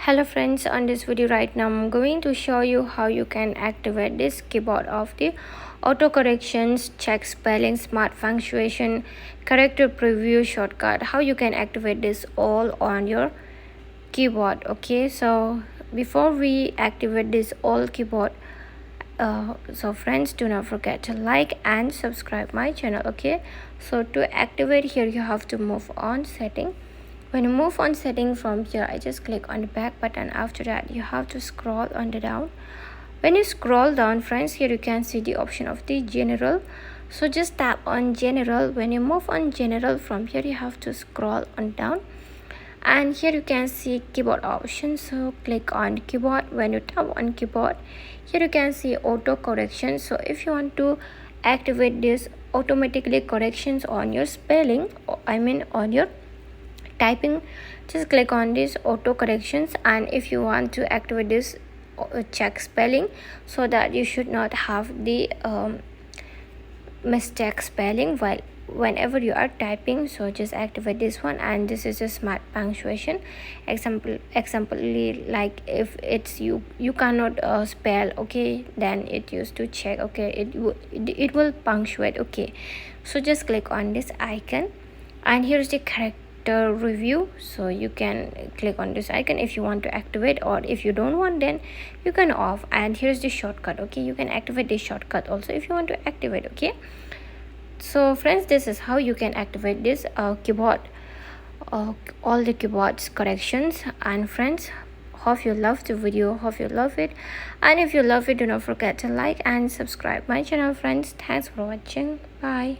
Hello friends, on this video right now I'm going to show you how you can activate this keyboard of the auto corrections, check spelling, smart punctuation, character preview shortcut. How you can activate this all on your keyboard. Okay, so before we activate this all keyboard, so friends, do not forget to like and subscribe my channel. Okay, so to activate here you have to move on setting. When you move on setting from here, I just click on the back button. After that you have to scroll on the down. When you scroll down friends, here you can see the option of the general, so just tap on general. When you move on general, from here you have to scroll on down, and here you can see keyboard option, so click on keyboard. When you tap on keyboard, here you can see auto correction. So if you want to activate this automatically corrections on your spelling, on your typing, just click on this auto corrections. And if you want to activate this check spelling, so that you should not have the mistake spelling while whenever you are typing, so just activate this one. And this is a smart punctuation example, like if it's you cannot spell, okay, then it used to check, okay, it will punctuate. Okay, so just click on this icon, and here's the character review, so you can click on this icon if you want to activate, or if you don't want, then you can off. And here's the shortcut. Okay, you can activate this shortcut also if you want to activate. Okay, so friends, this is how you can activate this keyboard, all the keyboards corrections. And friends, hope you love the video, hope you love it, and if you love it, do not forget to like and subscribe my channel. Friends, thanks for watching. Bye.